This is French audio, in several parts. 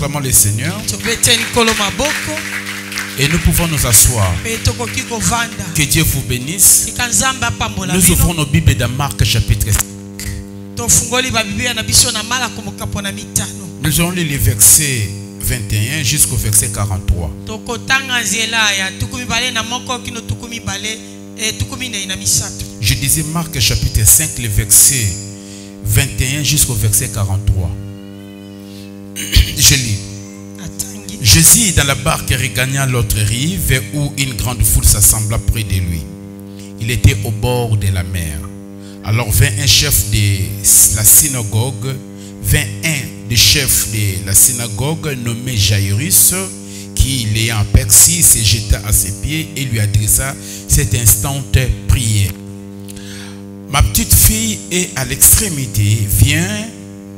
acclamons le Seigneur. Et nous pouvons nous asseoir. Que Dieu vous bénisse. Nous ouvrons nos Bibles dans Marc chapitre 5. Nous allons lire les versets 21 jusqu'au verset 43. Je disais Marc chapitre 5, les versets 21 jusqu'au verset 43. Je lis. Jésus dans la barque regagna l'autre rive où une grande foule s'assembla près de lui. Il était au bord de la mer. Alors vint un chef de la synagogue, nommé Jairus, qui, l'ayant aperçu, se jeta à ses pieds et lui adressa cette instante prière. Ma petite fille est à l'extrémité, viens,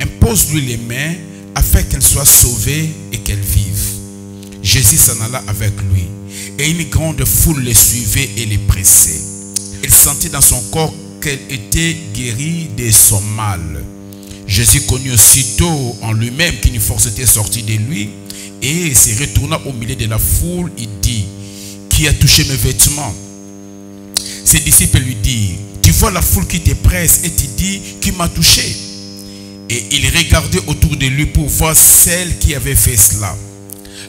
impose-lui les mains afin qu'elle soit sauvée et qu'elle vive. Jésus s'en alla avec lui, et une grande foule les suivait et les pressait. Il sentit dans son corps qu'elle était guérie de son mal. Jésus connut aussitôt en lui-même qu'une force était sortie de lui, et se retourna au milieu de la foule, il dit, qui a touché mes vêtements? Ses disciples lui dirent, tu vois la foule qui te presse et tu dis, qui m'a touché? Et il regardait autour de lui pour voir celle qui avait fait cela.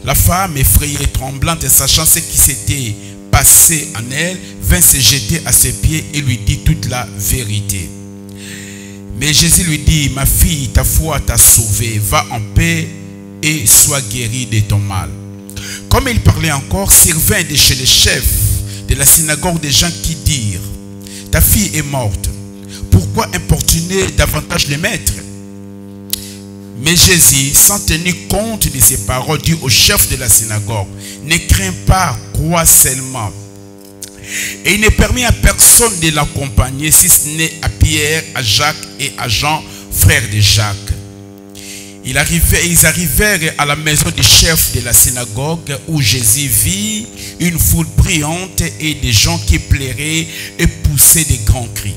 La femme, effrayée et tremblante, sachant ce qui s'était passé en elle, vint se jeter à ses pieds et lui dit toute la vérité. Mais Jésus lui dit, ma fille, ta foi t'a sauvée, va en paix et sois guérie de ton mal. Comme il parlait encore, survint de chez les chefs de la synagogue des gens qui dirent, ta fille est morte, pourquoi importuner davantage les maîtres? Mais Jésus, sans tenir compte de ces paroles, dit au chef de la synagogue, ne crains pas, crois seulement. Et il ne permit à personne de l'accompagner, si ce n'est à Pierre, à Jacques et à Jean, frères de Jacques. Ils arrivèrent à la maison du chef de la synagogue où Jésus vit une foule brillante et des gens qui pleuraient et poussaient de grands cris.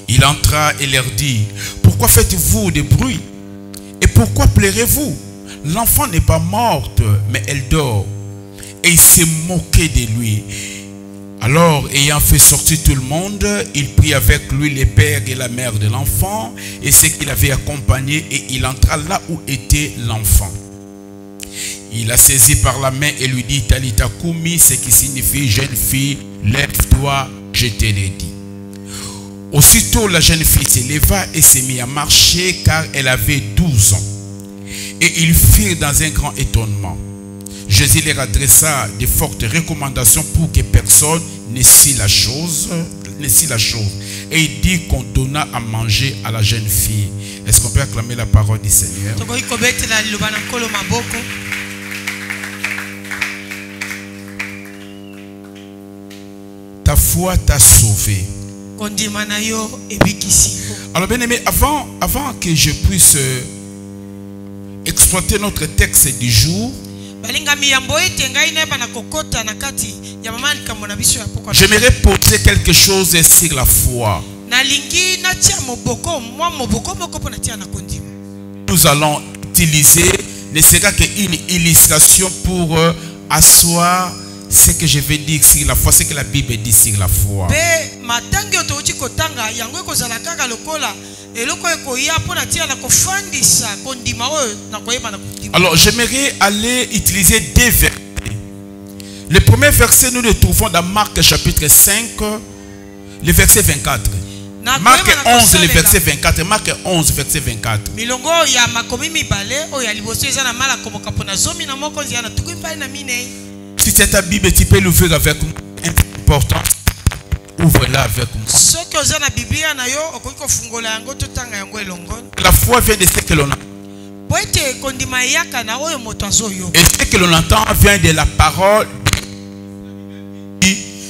Il entra et leur dit, pourquoi faites-vous des bruits? Et pourquoi pleurez-vous? L'enfant n'est pas morte, mais elle dort. Et il s'est moqué de lui. Alors, ayant fait sortir tout le monde, il prit avec lui les pères et la mère de l'enfant et ceux qui l'avaient accompagné, et il entra là où était l'enfant. Il la saisit par la main et lui dit, Talita Kumi, ce qui signifie, jeune fille, lève-toi, je te l'ai dit. Aussitôt, la jeune fille s'éleva et s'est mise à marcher car elle avait 12 ans. Et ils firent dans un grand étonnement. Jésus leur adressa de fortes recommandations pour que personne ne sît la chose. Et il dit qu'on donna à manger à la jeune fille. Est-ce qu'on peut acclamer la parole du Seigneur? Ta foi t'a sauvé. Alors bien aimé, avant que je puisse exploiter notre texte du jour, j'aimerais poser quelque chose sur la foi. Nous allons utiliser ne sera qu'une illustration pour asseoir ce que je vais dire sur la foi, ce que la Bible dit sur la foi. Alors j'aimerais aller utiliser deux versets. Le premier verset, nous le trouvons dans Marc chapitre 5, le verset 24. Marc 11, le verset 24. Marc 11, verset 24. Si c'est ta Bible, tu peux l'ouvrir avec moi. Important. Ouvre-la avec moi. La foi vient de ce que l'on a. Et ce que l'on entend vient de la parole.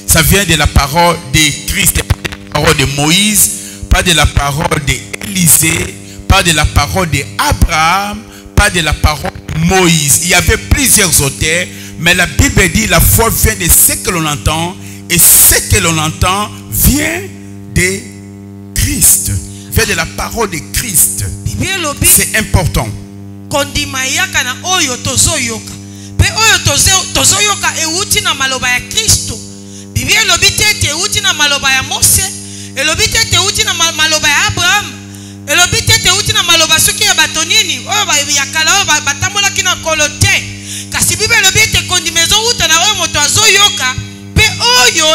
Ça vient de la parole de Christ, de la parole de Moïse, pas de la parole d'Élisée, pas de la parole d'Abraham, pas de la parole de Moïse. Il y avait plusieurs auteurs, mais la Bible dit la foi vient de ce que l'on entend, et ce que l'on entend vient de Christ, vient de la parole de Christ. C'est important. kondima yaka na oyo tozoyoka. Pe oyo tozoyoka euti na maloba ya Kristo. Biblia elobi te euti na maloba ya Mose, elobi te euti na maloba ya Abraham, elobi te euti na maloba soki ya batonini oyo ya kala oyo batambolaki na kolo te. Kasi Biblia elobi te kondima ezouta na oyo moto azoyoka, pe oyo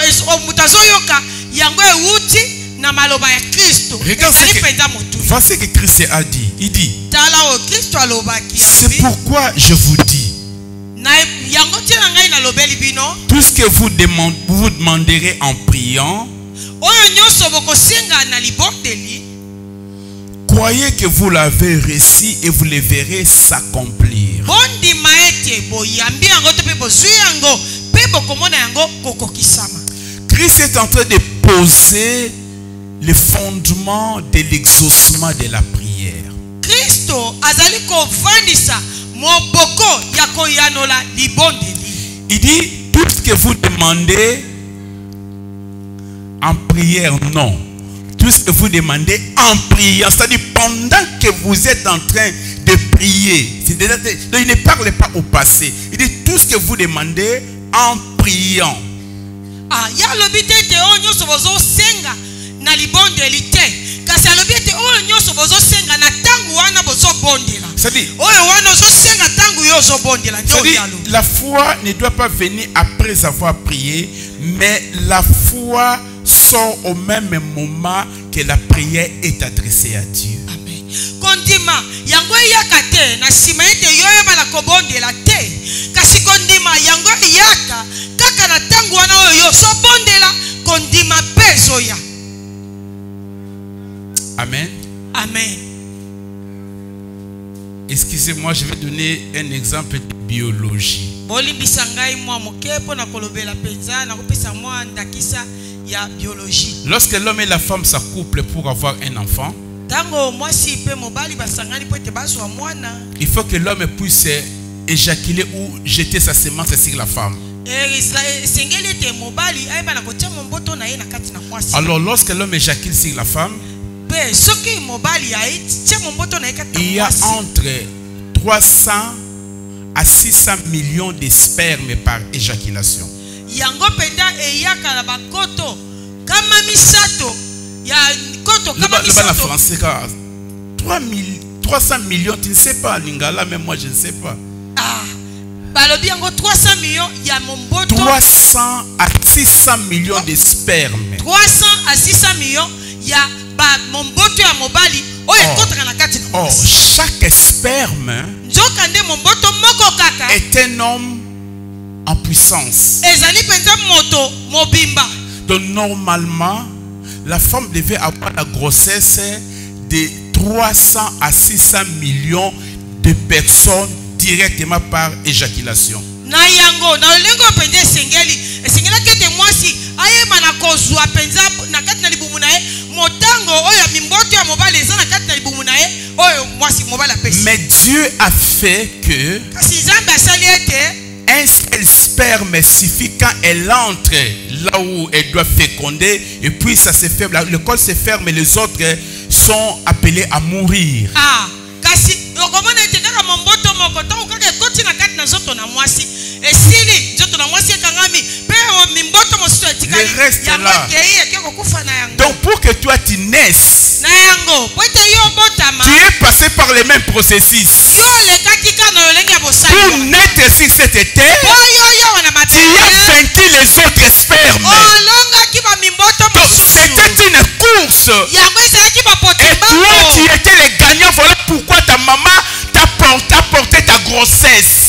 moto azoyoka yango euti na maloba ya Kristo. Voici ce que Christ a dit. Il dit, c'est pourquoi je vous dis, tout ce que vous demanderez en priant, croyez que vous l'avez reçu et vous le verrez s'accomplir. Christ est en train de poser le fondement de l'exaucement de la prière. Kristo azali kovandisa moboko ya koyanola libondeli. Il dit tout ce que vous demandez en prière, non. Tout ce que vous demandez en priant, c'est-à-dire pendant que vous êtes en train de prier. Donc il ne parle pas au passé. Il dit tout ce que vous demandez en priant. Ah, ya lobite te onyo sobozo senga na libondeli te. Kasi alobite oyo nyoso bozo senga na tangu wana bozo bondela. C'est-à-dire oyo wana zo senga tangu yo zo bondela. La foi ne doit pas venir après avoir prié, mais la foi sort au même moment que la prière est adressée à Dieu. Amen. Kondima yango yaka te na sima ete yoyo bana ko bondela te. Kasi kondima yango yaka kaka na tangu wana oyo zo bondela kondima peso ya. Amen. Amen. Excusez-moi, je vais donner un exemple de biologie. Lorsque l'homme et la femme s'accouplent pour avoir un enfant, il faut que l'homme puisse éjaculer ou jeter sa semence sur la femme. Alors lorsque l'homme éjacule sur la femme, il y a entre 300 à 600 millions de spermes par éjaculation. 300 millions, tu ne sais pas, Lingala, même moi je ne sais pas. 300 à 600 millions de spermes. 300 à 600 millions, il y a chaque sperme est un homme en puissance. Donc normalement, la femme devait avoir la grossesse de 300 à 600 millions de personnes directement par éjaculation. Mais Dieu a fait que un seul sperme suffit quand elle entre là où elle doit féconder, et puis ça se ferme, le col se ferme et les autres sont appelés à mourir. Le reste là. Donc pour que toi tu naisses, tu es passé par le même processus. Pour naître sur cette terre, tu as vaincu les autres spermes. C'était une course. Et toi tu étais le gagnant. Voilà pourquoi ta maman t'a porté ta grossesse.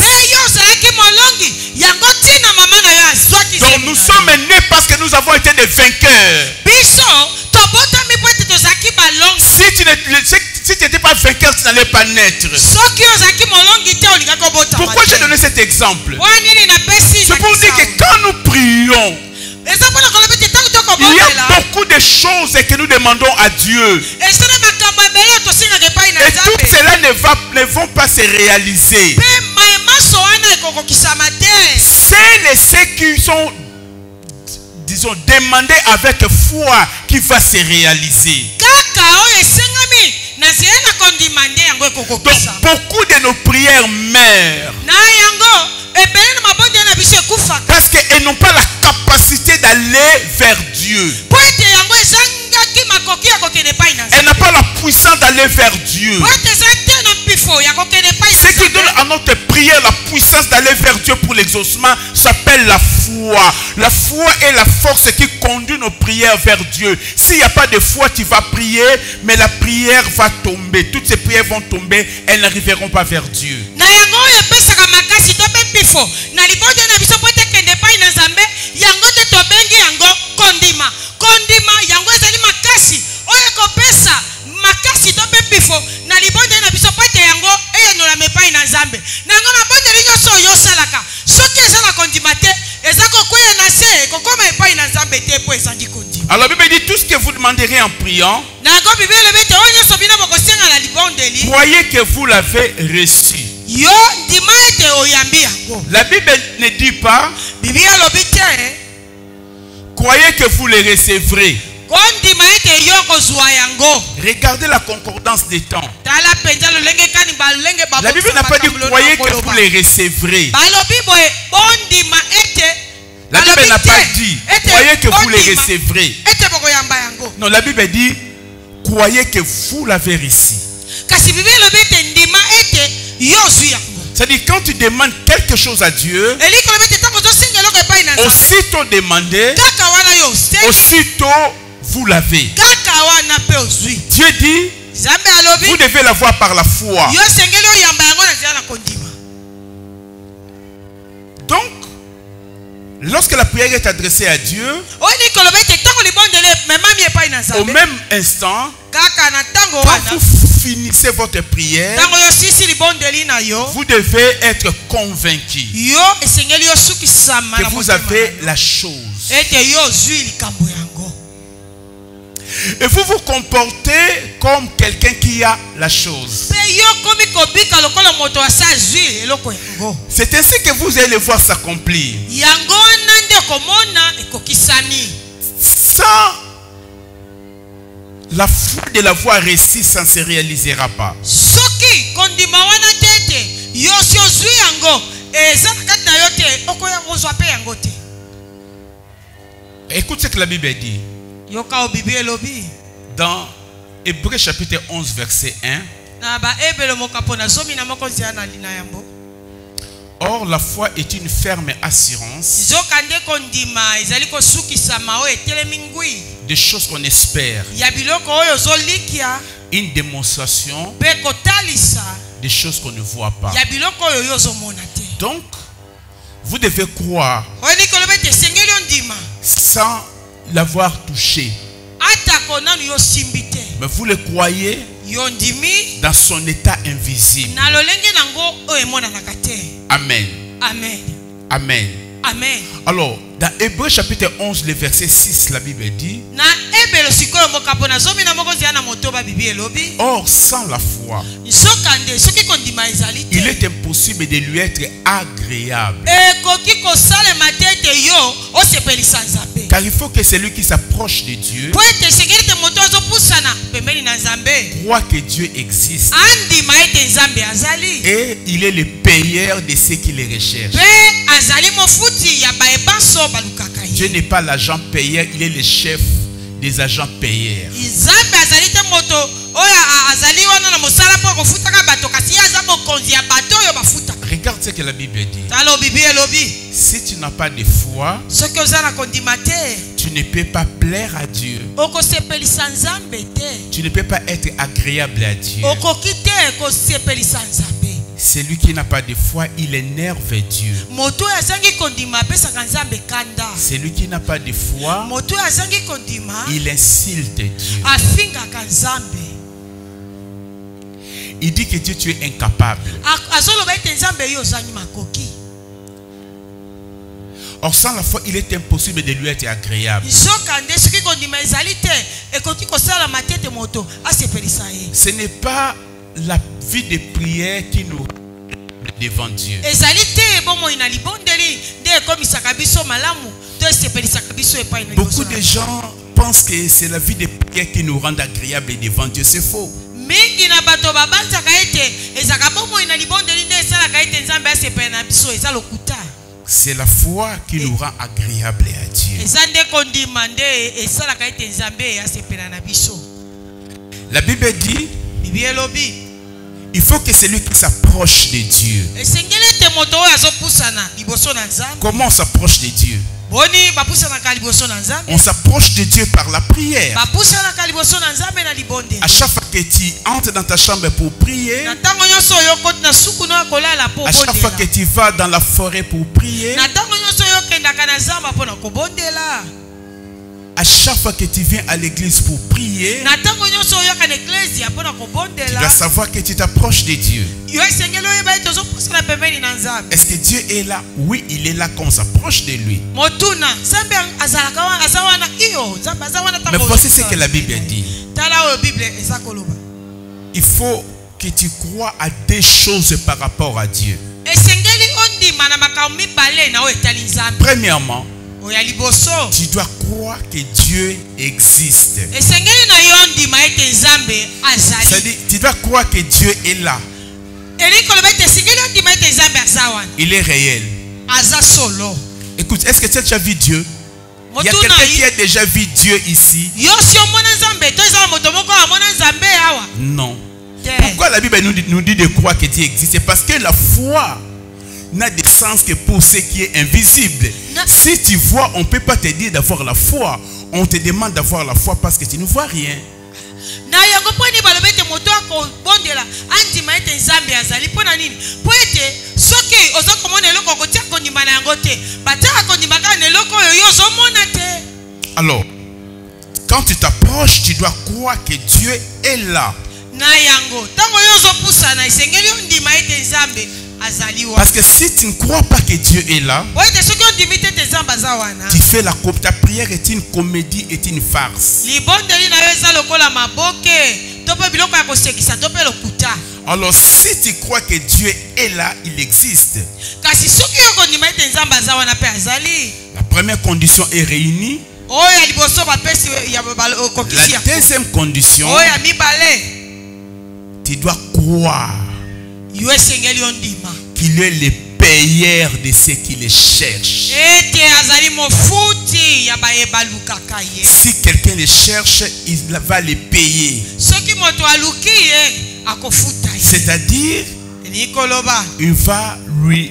Donc nous sommes nés parce que nous avons été des vainqueurs. Si tu n'étais pas vainqueur, tu n'allais pas naître. Pourquoi j'ai donné cet exemple? C'est pour dire que quand nous prions, il y a beaucoup de choses que nous demandons à Dieu. Et tout cela ne vont pas se réaliser. C'est ceux qui sont, demandés avec foi qui va se réaliser. Donc beaucoup de nos prières meurent parce qu'elles n'ont pas la capacité d'aller vers Dieu. Elle n'a pas la puissance d'aller vers Dieu. Ce qui donne à notre prière la puissance d'aller vers Dieu pour l'exaucement s'appelle la foi. La foi est la force qui conduit nos prières vers Dieu. S'il n'y a pas de foi, tu vas prier, mais la prière va tomber. Toutes ces prières vont tomber, elles n'arriveront pas vers Dieu. Alors la Bible dit tout ce que vous demanderez en priant, croyez que vous l'avez reçu. La Bible ne dit pas croyez que vous le recevrez. Regardez la concordance des temps. La Bible n'a pas dit croyez que vous les recevrez. La Bible n'a pas dit croyez que vous les recevrez. Non, la Bible dit croyez que vous l'avez reçu. C'est-à-dire quand tu demandes quelque chose à Dieu, aussitôt demandé, aussitôt vous l'avez. Dieu dit vous devez l'avoir par la foi. Donc lorsque la prière est adressée à Dieu, au même instant, quand vous finissez votre prière, vous devez être convaincu que vous avez la chose. Et vous vous comportez comme quelqu'un qui a la chose. C'est ainsi que vous allez voir s'accomplir. Sans la foi de l'avoir reçu, ça ne se réalisera pas. Écoute ce que la Bible dit. Dans Hébreux chapitre 11 verset 1. Or la foi est une ferme assurance des choses qu'on espère, une démonstration des choses qu'on ne voit pas. Donc vous devez croire sans l'avoir touché, mais vous le croyez dans son état invisible. Amen. Amen. Amen. Amen. Alors, dans Hébreux chapitre 11, le verset 6, la Bible dit or, sans la foi, il est impossible de lui être agréable. Car il faut que celui qui s'approche de Dieu croit que Dieu existe et il est le payeur de ceux qui les recherchent. Dieu n'est pas l'agent payeur, il est le chef des agents payeurs. Regarde ce que la Bible dit. Si tu n'as pas de foi, tu ne peux pas plaire à Dieu. Tu ne peux pas être agréable à Dieu. Celui qui n'a pas de foi, il énerve Dieu. Celui qui n'a pas de foi, il insulte Dieu. Il dit que Dieu, tu es incapable. Or sans la foi, il est impossible de lui être agréable. Ce n'est pas la vie de prière qui nous devant Dieu. Beaucoup de gens pensent que c'est la vie de prière qui nous rend agréable devant Dieu. C'est faux. mingi na bato babanza kaete ezaka bomo ina libondeli nde esala kaete nzambe asepela na biso eza lokuta. C'est la foi qui nous rend agréable à Dieu. Eza nde kondima nde esala kaete nzambe asepela na biso. La Bible dit, Bibi elobi il faut que celui qui s'approche de Dieu. esengeli ete moto oyo azopusana liboso na nzambe. Comment on s'approche de Dieu? Boni bapusanaka liboso na nzambe. On s'approche de Dieu par la prière. Bapusanaka liboso na nzambe na libondeli. À chaque fois que tu entres dans ta chambre pour prier, na ntango nyonso oyo okoti na suku na kolala po à chaque fois que tu vas dans la forêt pour prier, na ntango nyonso oyo okendaka na zamba mpo na kobondela, à chaque fois que tu viens à l'église pour prier, na ntango nyonso oyo ka na eklezia mpo na tu kobondela, dois savoir que tu t'approches de Dieu. yo esengeli oyeba ete ozopusana pembeni na nzambe. Est-ce que Dieu est là? Oui, il est là quand on s'approche de lui. Motuna nzambe azalaka wana aza wana iyo nzambe aza wana Mais ntango voici ce que la Bible dit. tala oyo bible eza koloba. Il faut que tu crois à des choses par rapport à Dieu. Esengeli ondima na makambo mibale na oyo etali nzambe. Premièrement, oya liboso tu dois croire que Dieu existe. esengeli na yo ondima ete nzambe azali. C'est-à-dire, tu dois croire que Dieu est là. Eli koloba ete esengeli ondima ete nzambe aza wana. Il est réel. Aza solo. Écoute, est-ce que tu as déjà vu Dieu? Il y a Motuna quelqu'un qui a déjà vu Dieu ici? yo si omona nzambe to eza moto moko amona nzambe awa. Non. Te. Pourquoi la Bible nous dit de croire que Dieu existe? C'est parce que la foi n'a de sens que pour ce qui est invisible. Si tu vois, on ne peut pas te dire d'avoir la foi. On te demande d'avoir la foi parce que tu ne vois rien. Na yango poni baloba ete moto akobondela andima ete nzambe azali mpona nini po ete soki oza komona eloko okotia kondima na yango te batiaka kondima kaka na eloko oyo yo ozomona te. Alors, quand tu t'approches, tu dois croire que Dieu est là. Na yango ntango yo ozopusana esengeli ondima ete nzambe azali wana. Parce que si tu ne crois pas que Dieu est là, Po ete soki ondimi te ete nzambe aza wana tu fais ta prière est une comédie, est une farce. libondeli na yo eza lokola maboke to mpe biloko ya kosekisa to mpe lokuta. Alors si tu crois que Dieu est là, il existe. Kasi soki yo kondima ete nzambe aza wana mpe azali, La première condition est réunie. oyo ya liboso bapesi ya okokisi La ya deuxième condition, oyo ya mibale tu dois croire yo esengeli ondima qu'il est le payeur de ceux qui le cherchent. ete azali mofuti ya balukaka ye. Si quelqu'un le cherche, il va le payer. Soki moto aluki ye akofuta ye. C'est-à-dire, Elingi koloba il va lui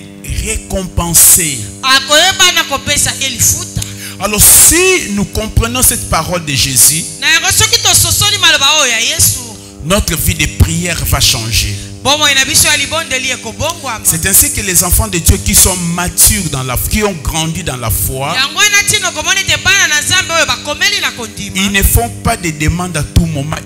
récompenser. akoyeba na kopesa ye lifuta. Alors si nous comprenons cette parole de Jésus, Na yango soki tososoli maloba oyo ya Yesu, notre vie de prière va changer. bomoi na biso ya libondeli ekobongwama. C'est ainsi que les enfants de Dieu qui sont matures dans la foi, qui ont grandi dans la foi, Yango wana tino komona ete bana na Nzambe oyo bakomeli na kondima. ils ne font pas de demandes à tout moment.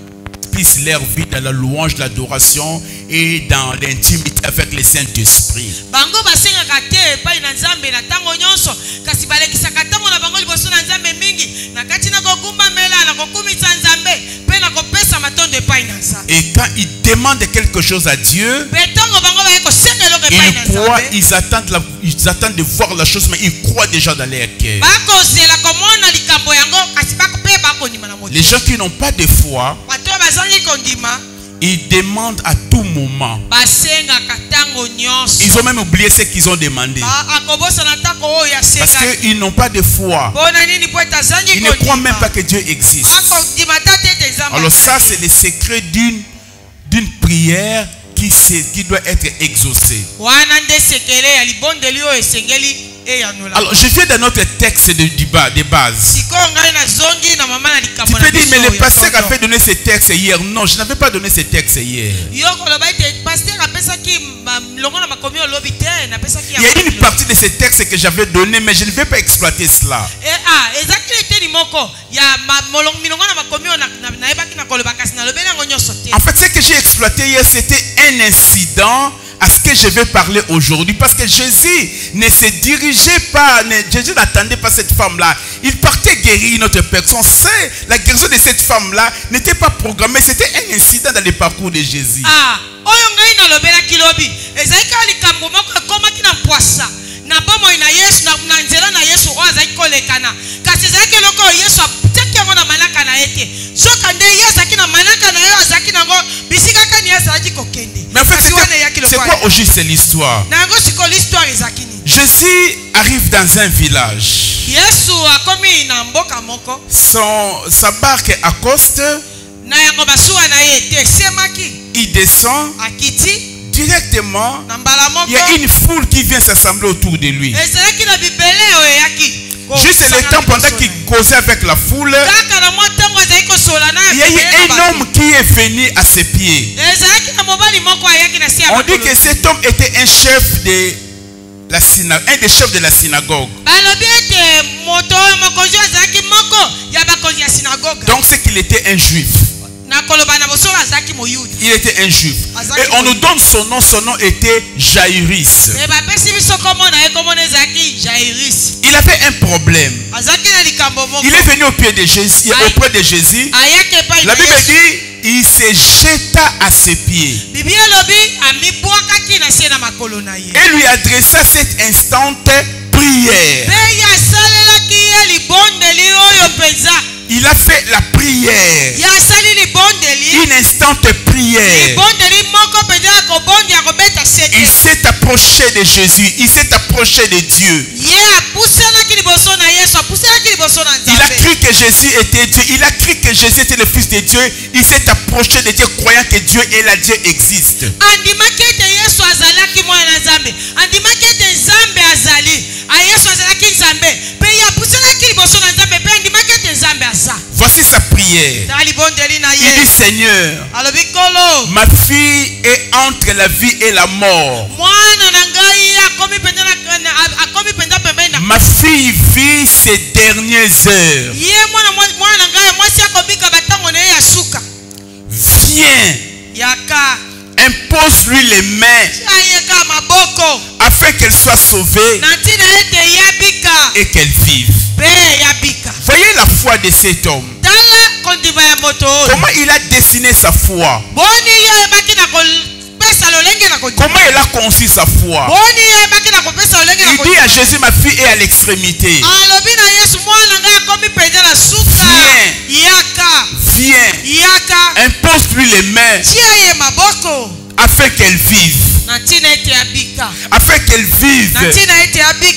Ils puissent leur vie dans la louange, l'adoration et dans l'intimité avec le Saint-Esprit. Bango basengaka te epai na Nzambe na ntango nyonso, kasi balekisaka ntango na bango liboso na Nzambe mingi na kati na kogumbamela na kokumisa Nzambe mpe na kopesa matondo epai na Nzambe. Et quand ils demandent quelque chose à Dieu, Mpe ntango bango baye kosenga eloko epai na ils croient, Nzambe, ils attendent de voir la chose, mais ils croient déjà dans leur cœur. bakozela komona likambo yango kasi mpe bakondima na moto. Les gens qui n'ont pas de foi, Bato oyo bazangi kondima ils demandent à tout moment. basengaka ntango nyonso. Ils ont même oublié ce qu'ils ont demandé. Akobosana ntango oyo Parce asengaki. qu'ils n'ont pas de foi. Mpona nini po ete azangi Ils ne croient même pas que Dieu existe. akondima ta te ete Nzambe Alors ça, azali. c'est le secret d'une prière qui doit être exaucée. Wana nde sekele ya libondeli oyo esengeli eyanola. Alors je viens de notre texte de base. Sikoyo ngai nazongi na mama na Tu likambo na peux dire, biso mais le ya pasteur fondement. avait donné ce texte hier. Non, je n'avais pas donné ce texte hier. Yo koloba ete pasteur apesaki longo na makomi olobi te napesaki Il y a une partie de ce texte que j'avais donné, mais je ne vais pas exploiter cela. ezaki eteni moko ya milongo na makomi oyo nayebaki na koloba kasi nalobeli yango nyonso te. En fait, ce que j'ai exploité hier, c'était un incident à ce que je vais parler aujourd'hui. Parce que Jésus ne se dirigeait pas, Jésus n'attendait pas cette femme-là. Il partait guérir une autre personne. La guérison de cette femme-là n'était pas programmée. C'était un incident dans le parcours de Jésus. Oyo ngai nalobelaki lobi ezali kaka likambo moko ekomaki na mpwasa na bomoi na Yesu na nzela na Yesu oyo azalaki kolekana kasi ezalaki eloko oyo Yesu atiaki yango na manaka na ete soka nde yezaki na manaka na yo azaki nango bisika kani azaki kokende. Mais en fait c'est quoi au juste l'histoire? Nango siko l'histoire ezaki ni. Jésus arrive dans un village. Yesu akomi na mboka moko. Sa barque accoste. Na yango basuwa na yete semaki. Il descend. Akiti. Directement, il y a une foule qui vient s'assembler autour de lui. Juste le temps pendant qu'il causait avec la foule, il y a eu un homme qui est venu à ses pieds. On dit que cet homme était un chef de la synagogue, un des chefs de la synagogue. Donc c'est qu'il était un juif. Il était un juif. Et on nous donne son nom était Jairus. Il avait un problème. Il est venu au pied de Jésus, auprès de Jésus. La Bible dit, il se jeta à ses pieds. Et lui adressa cette instante prière. Il a fait la prière. Une instante prière. Il s'est approché de Jésus. Il s'est approché de Dieu. Il a cru que Jésus était Dieu. Il a cru que Jésus était le Fils de Dieu. Il s'est approché de Dieu croyant que Dieu est là, Dieu existe. Voici sa prière. Il dit Seigneur, ma fille est entre la vie et la mort. Ma fille vit ses dernières heures. Viens, impose-lui les mains afin qu'elle soit sauvée et qu'elle vive. Voyez la foi de cet homme. Comment il a dessiné sa foi. Comment il a conçu sa foi. Il dit à Jésus, ma fille est à l'extrémité. Viens, impose-lui les mains afin qu'elle vive. Afin qu'elle vive.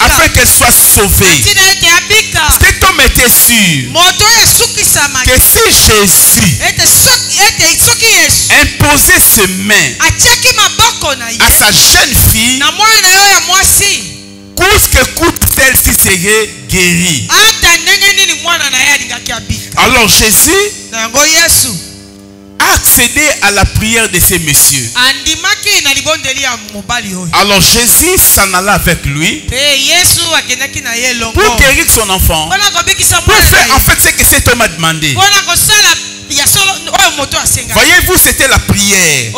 Afin qu'elle soit sauvée. Cet homme était sûr que si Jésus imposait ses mains à sa jeune fille, coûte que coûte, celle-ci serait guérie. Alors Jésus a accédé à la prière de ces messieurs. Alors Jésus s'en alla avec lui pour guérir son enfant, pour faire en fait ce que cet homme a demandé. Voyez-vous, c'était la prière.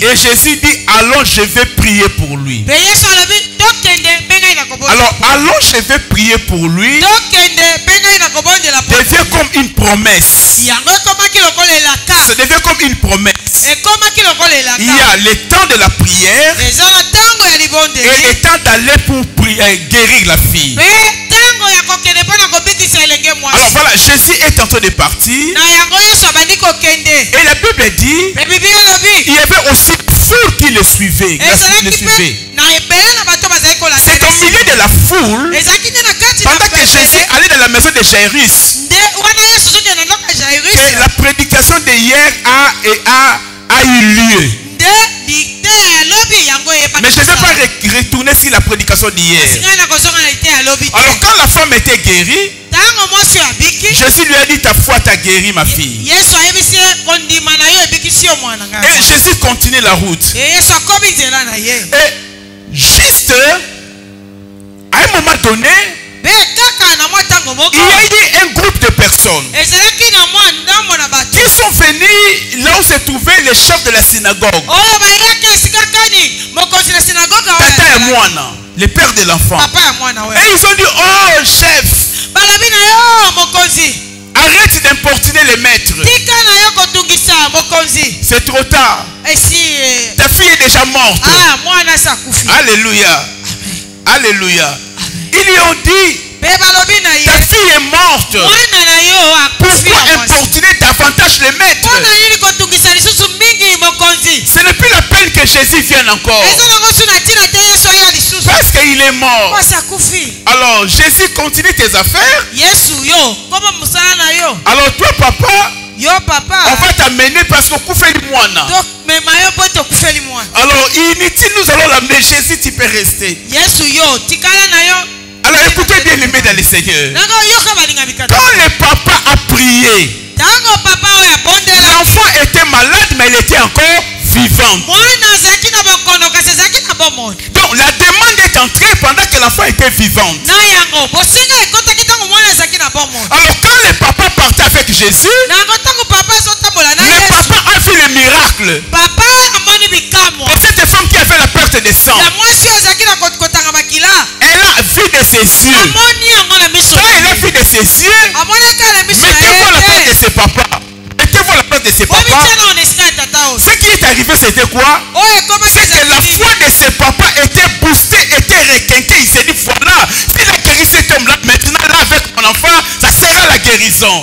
Et Jésus dit, allons, je vais prier pour lui. Alors, allons, je vais prier pour lui devient comme une promesse. Ça devient comme une promesse. Il y a le temps de la prière et le temps d'aller pour guérir la fille. Alors voilà, Jésus est en train de partir. Et la Bible dit, il y avait aussi foule qui le suivait. C'est au milieu de la foule, pendant que Jésus allait dans la maison de Jairus, que la prédication d'hier a eu lieu. Mais je ne vais pas retourner sur la prédication d'hier. Alors quand la femme était guérie, Jésus lui a dit, ta foi t'a guéri, ma fille. Et Jésus continue la route. Et juste à un moment donné, il y a eu un groupe de personnes qui sont venus là où se trouvait le chef de la synagogue, Tata et Moana, le père de l'enfant. Et ils ont dit, oh chef, arrête d'importuner les maîtres. C'est trop tard. Ta fille est déjà morte. Alléluia. Alléluia. Ils lui ont dit, ta fille est morte. Pourquoi importuner davantage les maîtres? Ce n'est plus la peine que Jésus vienne encore. Parce qu'il est mort. Alors Jésus continue tes affaires. Alors toi papa, on va t'amener parce qu'on couvre les moines. Alors inutile, nous allons l'amener. Jésus, tu peux rester. Alors écoutez bien les dans le Seigneur. Quand le papa a prié, l'enfant était malade mais il était encore vivant. Donc la demande est entrée pendant que l'enfant était vivant. Alors quand le papa partait avec Jésus, le papa a vu le miracle. Et cette femme qui a fait la perte de sang, elle a vu de ses yeux. Quand elle a vu de ses yeux, mettez-vous la tête de ses papas. Mettez-vous la tête de ses papas. Ce qui est arrivé, c'était quoi? C'est que la foi de ses papas était boostée, était requinquée. Il s'est dit, voilà, s'il a guéri cet homme-là, maintenant là avec mon enfant, ça sera la guérison.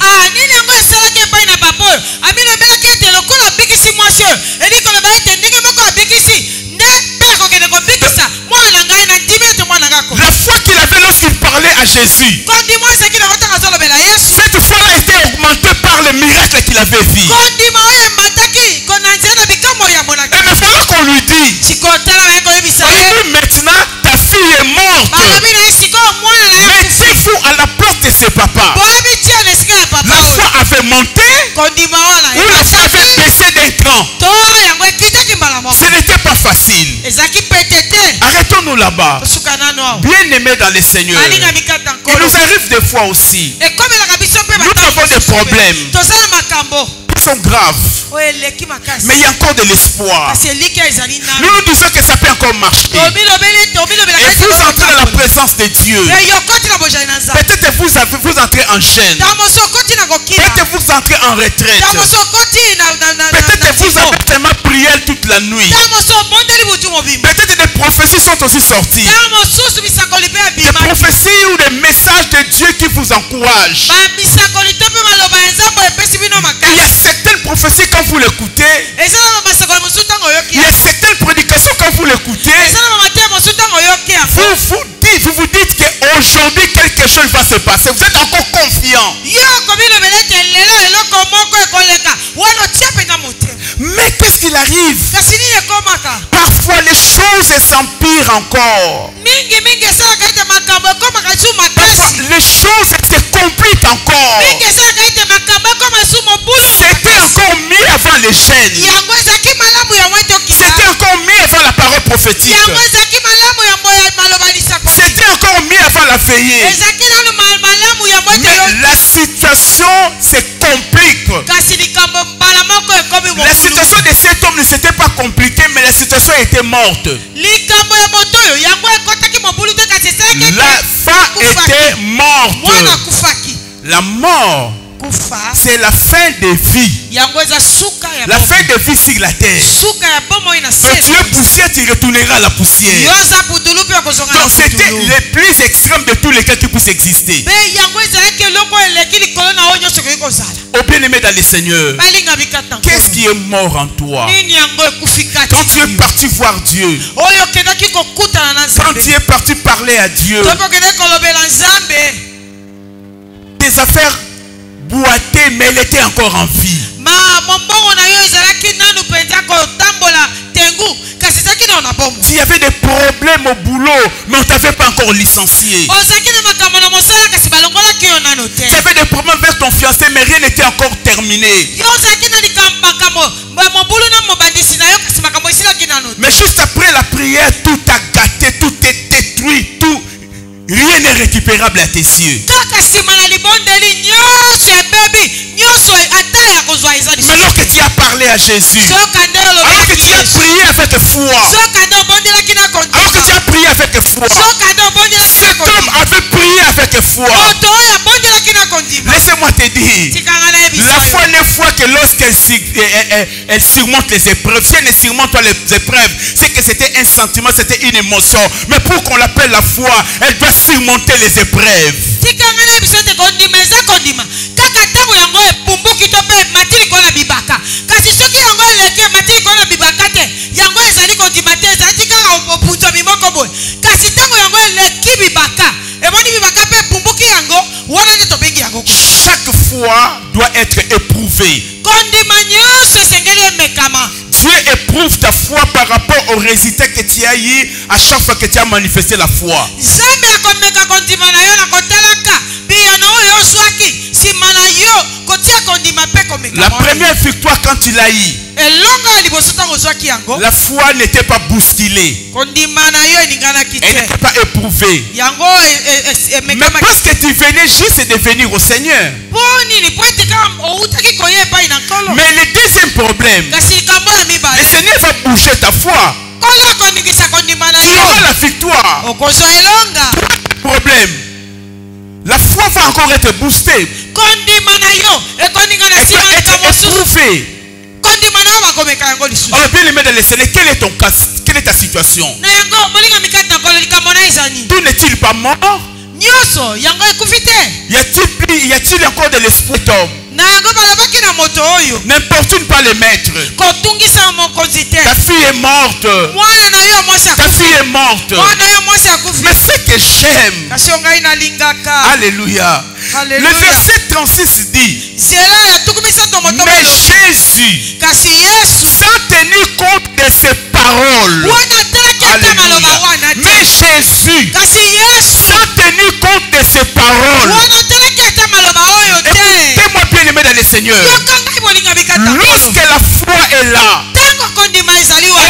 La foi qu'il avait lorsqu'il parlait à Jésus, cette foi-là était augmentée par le miracle qu'il avait vu. Et il fallait qu'on lui dise, maintenant ta fille est morte. Mettez-vous à la place de ses papas. La foi avait monté ou la foi avait baissé d'un cran. Ce n'était pas facile. Arrêtons-nous là-bas. Bien aimés dans le Seigneur, il nous arrive des fois aussi. Nous avons des problèmes. Ils sont graves. Mais il y a encore de l'espoir. Nous nous disons que ça peut encore marcher. Et vous entrez dans la présence de Dieu. Peut-être vous entrez en gêne. Peut-être vous entrez en retraite. Peut-être vous avez tellement prié toute la nuit. Peut-être des prophéties sont aussi sorties. Des prophéties ou des messages de Dieu qui vous encouragent. Et il y a certaines prophéties quand vous l'écoutez. Il y a certaines prédications quand vous l'écoutez. Vous vous dites qu'aujourd'hui quelque chose va se passer. Vous êtes encore confiant. Mais qu'est-ce qu'il arrive? Parfois les choses s'empirent encore. Parfois les choses se compliquent encore. C'était encore mieux avant les chaînes. C'était encore mieux avant la parole prophétique. C'était encore mieux avant la veillée. Mais la situation se complique. La situation de cet homme ne s'était pas compliquée, mais la situation était morte. La femme était morte. La mort, c'est la fin de vie. La fin de vie sur la terre. Quand tu es poussière, tu retourneras à la poussière. Donc c'était le plus extrême de tous les cas qui puissent exister. Au bien-aimé dans le Seigneur, qu'est-ce qui est mort en toi? Quand tu es parti voir Dieu, quand tu es parti parler à Dieu, tes affaires boitées, mais elle était encore en vie. Tu avais des problèmes au boulot, mais on ne t'avait pas encore licencié. Tu avais des problèmes avec ton fiancé, mais rien n'était encore terminé. Mais juste après la prière, tout a gâté, tout est détruit, tout. Rien n'est récupérable à tes yeux. Mais lorsque tu as parlé à Jésus, alors que tu as prié avec foi, alors que tu as prié avec foi, cet homme avait prié avec foi. Laissez-moi te dire, la foi n'est foi que lorsqu'elle surmonte les épreuves. Si elle ne surmonte pas les épreuves, c'est que c'était un sentiment, c'était une émotion. Mais pour qu'on l'appelle la foi, elle doit surmonter les épreuves. kaka tango yango epumbuki to pe matili kona bibaka kasi soki yango eleki matili kona bibaka te yango ezali kondima te ezali kaka opunzo bimoko boye kasi tango yango eleki bibaka emoni bibaka pe epumbuki yango wana nde tobengi yango chaque foi doit être éprouvée. kondima nyonso esengeli emekama. Dieu éprouve ta foi par rapport au résultat que tu as eu à chaque fois que tu as manifesté la foi. La première victoire quand tu l'as eu, la foi n'était pas bousculée. Elle n'était pas éprouvée. Mais parce que tu venais juste de venir au Seigneur. Mais le deuxième problème, le Seigneur va bouger ta foi. Tu auras la victoire. Problème. La foi va encore être boostée. Être éprouvée. Alors bien aimé dans le Seigneur, quel est ton cas? Quelle est ta situation? Tout n'est-il pas mort? Y a-t-il encore de l'espoir d'homme? N'importune pas les maîtres. Ta fille est morte. Ta fille est morte. Mais ce que j'aime, alléluia, le verset 36 dit, mais Jésus, sans tenir compte de ses paroles, alléluia, mais Jésus, sans tenir compte de ses paroles, écoutez-moi bien aimé dans le Seigneur, lorsque la foi est là, on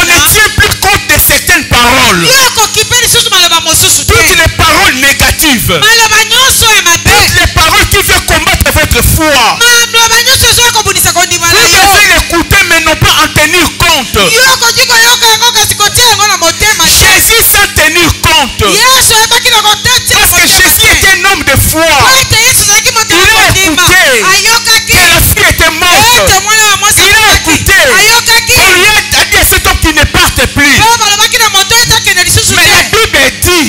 ne tient plus compte de certaines paroles, toutes les paroles négatives, toutes les paroles qui veulent combattre votre foi, vous devez l'écouter mais non pas en tenir compte. Jésus sans tenir compte, parce que Jésus était un homme de foi, il a écouté que la fille était morte, il a écouté, on lui a dit à cet homme qui ne parte plus. Mais la Bible dit,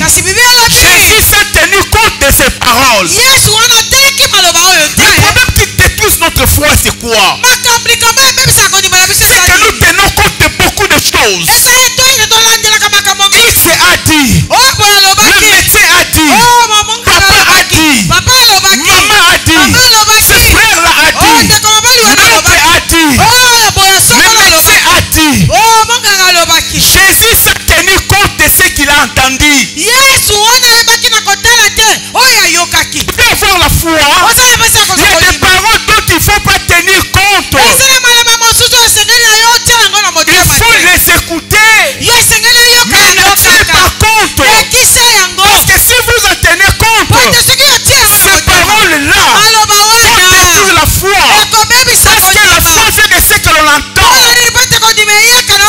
Jésus sans tenir compte de ses paroles. Le problème qui détruit notre foi, c'est quoi? C'est que nous tenons compte de beaucoup de choses. Il s'est dit, le médecin a dit, papa a dit, maman a dit, ce frère là a dit, l'autre a dit, le médecin a dit. Jésus s'est tenu compte de ce qu'il a entendu. Pour avoir la foi, il y a des paroles dont il ne faut pas tenir compte. Il faut les écouter. Mais ne tenez pas compte. Parce que si vous en tenez compte, ces paroles-là vont détruire la foi. Parce que la foi vient de ce que l'on entend.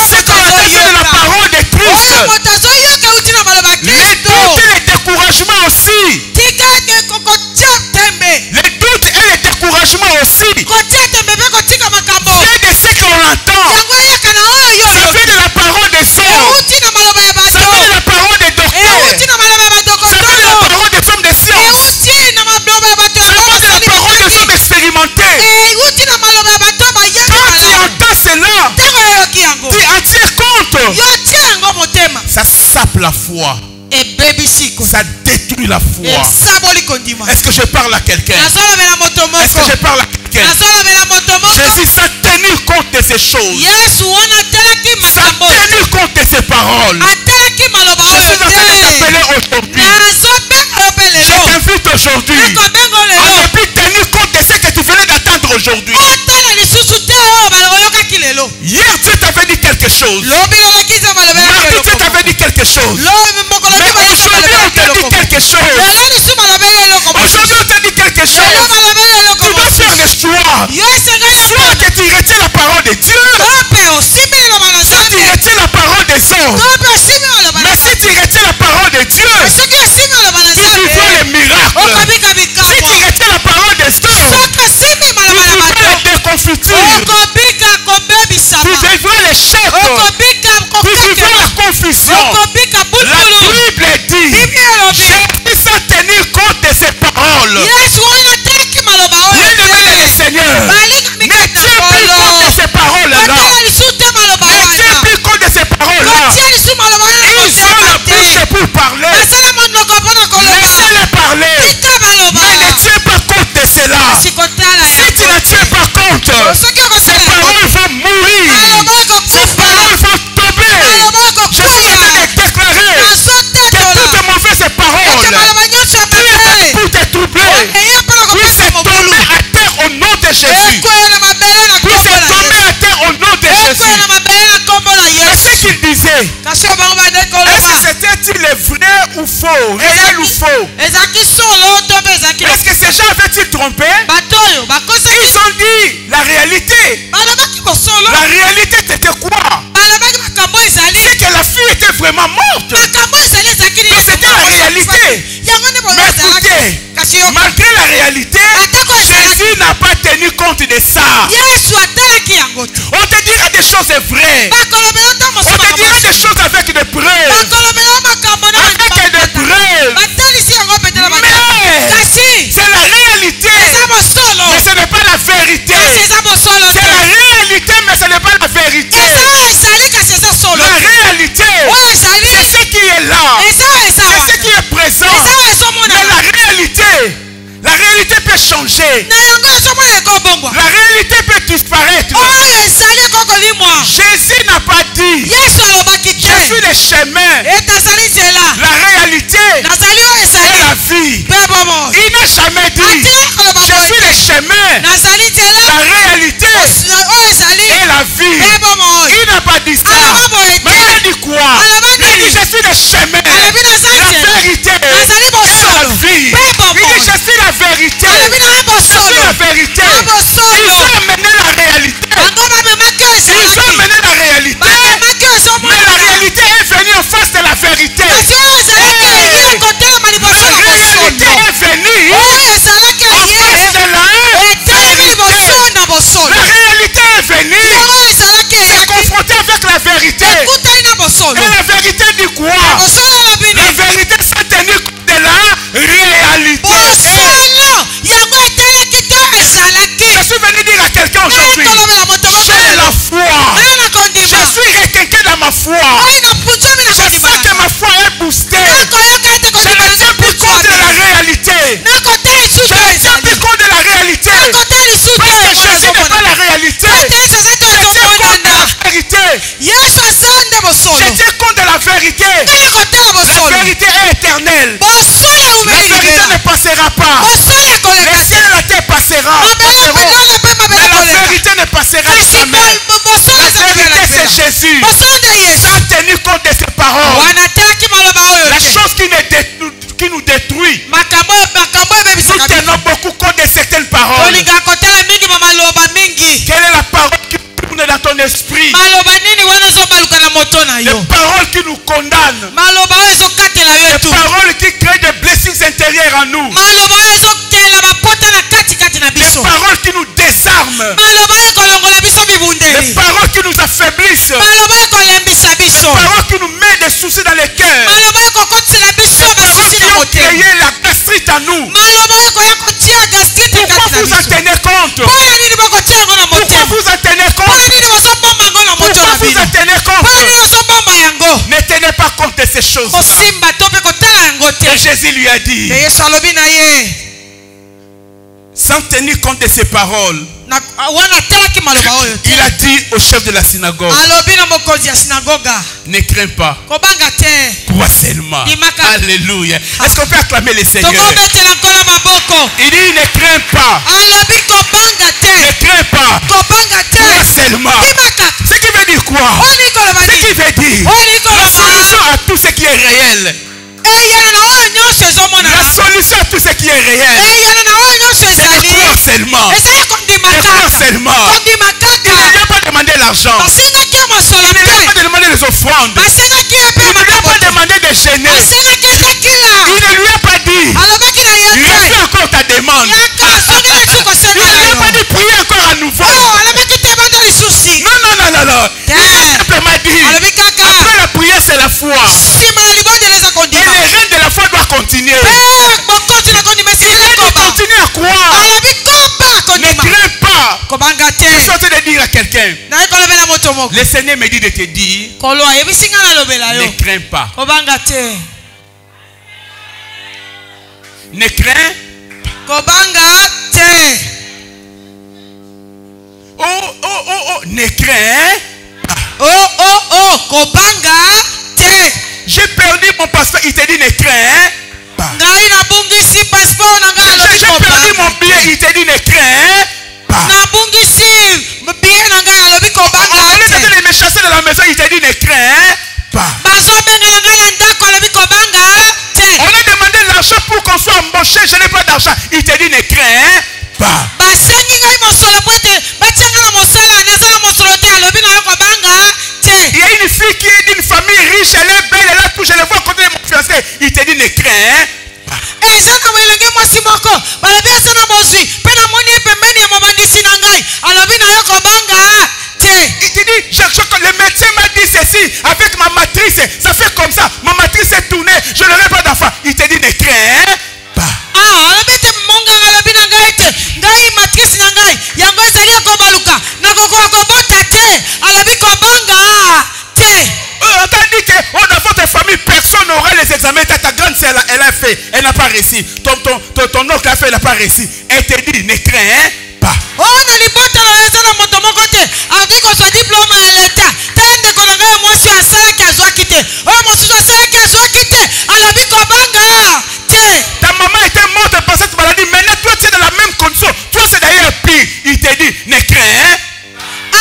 Ce qu'on entend vient de la parole de Christ. Les doutes et les découragements aussi. Les doutes et les découragements aussi. Vient de ce que l'on entend. Ça vient de la parole des hommes. Ça vient de la parole des docteurs. Ça vient de la parole des hommes de science. Ça vient de la parole des hommes expérimentés. Quand tu entends cela, tu en tiens compte. Ça sape la foi. Ça détruit la foi. Est-ce que je parle à quelqu'un? Est-ce que je parle à quelqu'un? Jésus s'est tenu compte de ces choses. S'est tenu compte de ces paroles. Je suis en train de t'appeler aujourd'hui. Je t'invite aujourd'hui à ne plus tenir compte de ce que tu venais d'attendre aujourd'hui. Hier Dieu t'avait dit quelque chose. Mardi Dieu t'avait dit quelque chose. Mais aujourd'hui on t'a dit quelque chose. Aujourd'hui on t'a dit quelque chose. Tu dois faire le choix. Soit que tu retiens la parole de Dieu, soit tu retiens la parole des hommes. Mais si tu retiens la parole de Dieu, tu vivras les miracles. Si tu retiens la parole des hommes, tu vivras les déconfitures. Tu vivras l'échec. Tu vivras la confusion. La Bible dit, Jésus sans tenir compte de ses paroles. Il y a ou faux, réel ou faux? Est-ce que ces gens avaient-ils trompé? Ils ont dit la réalité. La réalité c'était quoi? C'est que la fille était vraiment morte. Mais c'était la réalité. Mais écoutez, malgré la réalité, Jésus n'a pas tenu compte de ça. On te dira des choses vraies. On te dira des choses avec des preuves. Avec des preuves. Mais c'est la réalité. Mais ce n'est pas la vérité. C'est la réalité, mais ce n'est pas la vérité. La réalité, c'est ce qui est là. C'est ce qui est présent. Mais la réalité peut changer. La réalité peut disparaître. Jésus n'a pas dit je suis le chemin, la réalité et la vie. Il n'a jamais dit je suis le chemin, la réalité et la vie. Il n'a pas dit ça. Mais il a dit quoi? Il a dit je suis le chemin, la vérité et la vie. Il dit je suis la vérité. Je suis la vérité. Ils ont amené la réalité. Ils ont amené la réalité. Mais la réalité est venue en face de la vérité. La réalité est venue en face de la vérité. La réalité est venue se confronter avec la vérité. Et la vérité dit quoi? La vérité s'est tenue compte de la réalité. Je suis venu dire à quelqu'un aujourd'hui, j'ai la foi. Je suis requinqué dans ma foi. Je sens que ma foi est boostée. Je ne tiens plus compte de la réalité. Je ne tiens plus compte de la réalité. Parce que Jésus n'est pas la réalité. Je tiens compte de la vérité. Je tiens compte de la vérité. La vérité est éternelle. La vérité ne passera pas. Les cieux et la terre passeront. Mais la vérité ne passera jamais. La vérité c'est Jésus. Sans tenir compte de ses paroles. La chose qui nous détruit. Nous tenons beaucoup compte de certaines paroles. Quelle est la parole qui tourne dans ton esprit? Les paroles qui nous condamnent. Les paroles qui créent des blessures intérieures en nous. Les paroles qui nous désarment. Les paroles qui nous affaiblissent. Les paroles qui nous mettent des soucis dans les cœurs. Les paroles qui ont créé la gastrite en nous. Pourquoi vous en tenez compte? Pourquoi vous en tenez compte? Pourquoi vous en tenez compte? Ne tenez pas compte de ces choses. Et Jésus lui a dit, sans tenir compte de ses paroles, il a dit au chef de la synagogue, ne crains pas, crois seulement. Alléluia. Est-ce qu'on peut acclamer le Seigneur? Il dit ne crains pas, ne crains pas, crois seulement. Ce qui veut dire quoi? Ce qui veut dire la solution à tout ce qui est réel. La solution à tout ce qui est réel, c'est de croire seulement. De croire seulement. Il ne lui a pas demandé l'argent. Il ne lui a pas demandé les offrandes. Il ne lui a pas demandé de gêner. Il ne lui a pas dit refais encore ta demande. Il ne lui a pas dit prier encore à nouveau. Non. Il a simplement dit après la prière c'est la foi. Et les règles de la foi doivent continuer. Il a dit continue à croire. Ne crains pas. Je suis en train de dire à quelqu'un, le Seigneur me dit de te dire, ne crains pas. Ne crains oh, ne crains pas. J'ai perdu mon passeport, il te dit ne crains pas. J'ai perdu mon billet, il te dit ne crains pas. On est en train de me chasser de la maison, il te dit ne crains pas. approcher, je n'ai pas d'argent. Il te dit, ne crains pas. Il y a une fille qui est d'une famille riche, elle est belle, elle a tout, je le vois côté de mon fiancé. Il te dit, ne crains pas. Il te dit, le médecin m'a dit ceci, avec ma matrice, ça fait comme ça, ma matrice est tournée, je n'aurai pas d'enfant. Il te dit, ne crains pas. On t'a dit que dans votre famille, personne n'aura les examens. Ta grande sœur, elle a fait, elle n'a pas réussi. Ton oncle a fait, elle n'a pas réussi. Elle te dit, ne crains pas. Ta maman était morte par cette maladie. Maintenant, toi, tu es dans la même condition. Toi, c'est d'ailleurs pire. Il te dit, ne crains pas.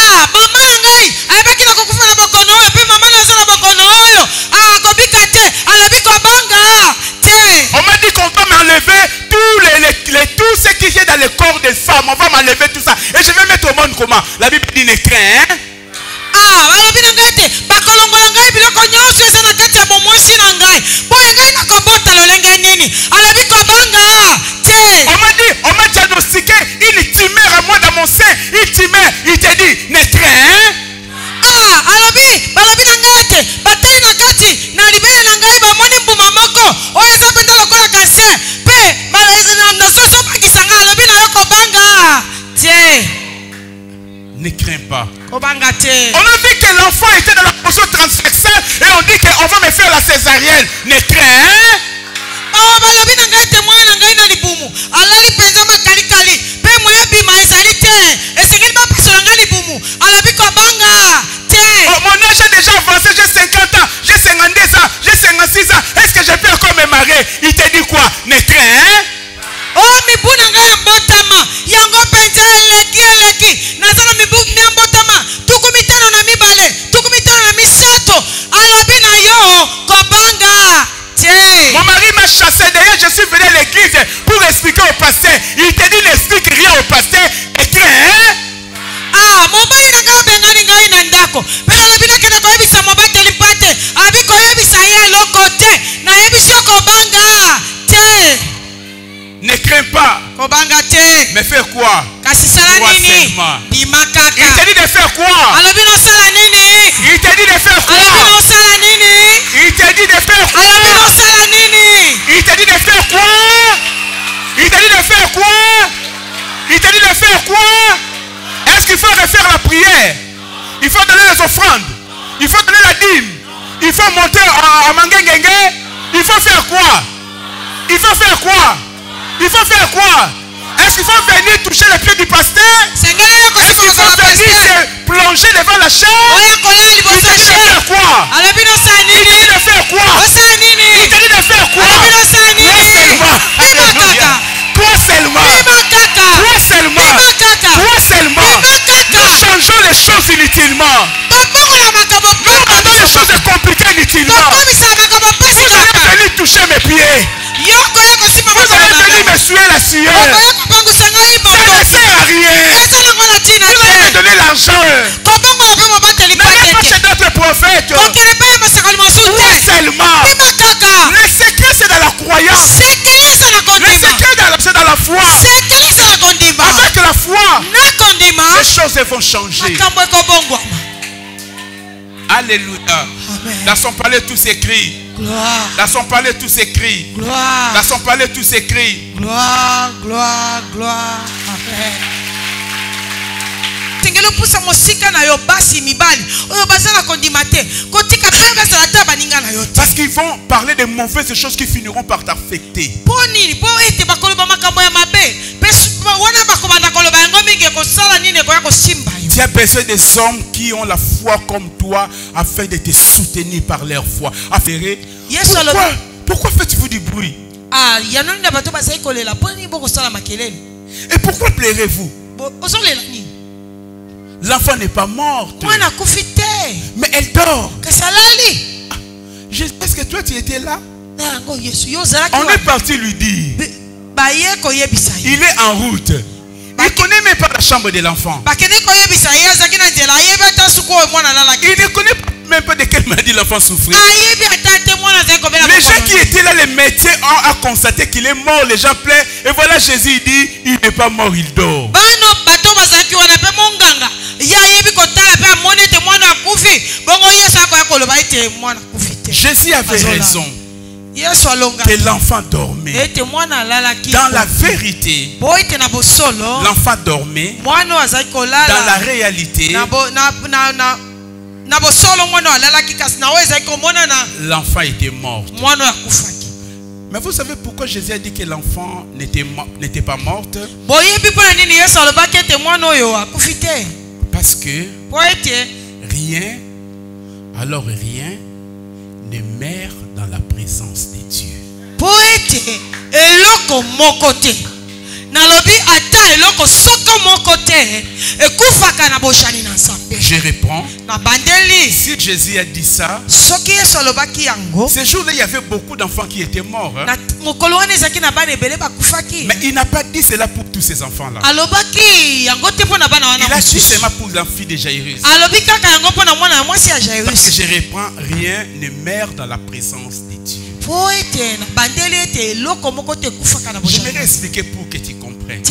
On m'a dit qu'on va m'enlever tout ce qui est dans le corps des femmes. On va m'enlever tout ça. Et je vais mettre au monde comment? La Bible dit, ne crains on m'a diagnostiqué une tumeur à moi dans mon sein. Une tumeur. Il te dit, ne crains ne crains pas. On a dit que l'enfant était dans la position transversale et on dit qu'on va me faire la césarienne. Ne crains mon âge est déjà avancé, j'ai 50 ans, j'ai 52 ans, j'ai 56 ans. Est-ce que je peux encore me marier? Il te dit quoi? Ne crains mon mari m'a chassé. D'ailleurs, je suis venu à l'église pour expliquer au pasteur. Il te dit, n'explique rien au pasteur. Et crains ne crains pas. Mais fais quoi? Il te dit de faire quoi? Il te dit de faire quoi? Il te dit de faire quoi? Il te dit de faire quoi? Il te dit de faire quoi? Il te dit de faire quoi? Est-ce qu'il faut refaire la prière? Il faut donner les offrandes. Il faut donner la dîme. Il faut monter à Mangengenge. Il faut faire quoi? Il faut faire quoi? Il faut faire quoi? Est-ce qu'il faut venir toucher les pieds du pasteur? Est-ce qu'il faut venir se plonger devant la chair? Il te dit de faire quoi? Il te dit de faire quoi? Il te dit de faire quoi? Toi seulement. Toi seulement. Toi seulement. Nous changeons les choses inutilement. Nous rendons les choses compliquées inutilement. Vous allez venir toucher mes pieds. Vous allez venir me suer la sueur. Ça ne sert à rien. Vous allez me donner l'argent. N'allez pas chez d'autres prophètes. Toi seulement. Le secret c'est dans la croyance. Le secret c'est dans la foi. Avec la foi, les choses vont changer. Alléluia. Dans son palais tout s'écrit. Dans son palais tout s'écrit. Dans son palais tout s'écrit. Gloire, gloire, gloire. Amen. Parce qu'ils vont parler de mauvaises choses qui finiront par t'affecter. Tu as besoin des hommes qui ont la foi comme toi afin de te soutenir par leur foi. Pourquoi faites-vous du bruit? Et pourquoi pleurez-vous? L'enfant n'est pas morte, mais elle dort. Est-ce que toi tu étais là? On est parti lui dire. Il est en route. Il ne connaît même pas la chambre de l'enfant. Il ne connaît même pas de quelle maladie l'enfant souffrait. Les gens qui étaient là, les médecins ont constaté qu'il est mort. Les gens pleurent. Et voilà, Jésus dit, il n'est pas mort, il dort. Jésus avait raison que l'enfant dormait. Dans la vérité, l'enfant dormait. Dans la réalité, l'enfant était mort. Mais vous savez pourquoi Jésus a dit que l'enfant n'était pas morte? Parce que rien, alors rien, ne meurt dans la présence de Dieu. Je réponds. Si Jésus a dit ça, ce jour-là, il y avait beaucoup d'enfants qui étaient morts. Hein? Mais il n'a pas dit cela pour tous ces enfants-là. Il a dit seulement pour la fille de Jairus. Parce que je réponds, rien ne meurt dans la présence de Dieu. J'aimerais expliquer pour que tu comprennes.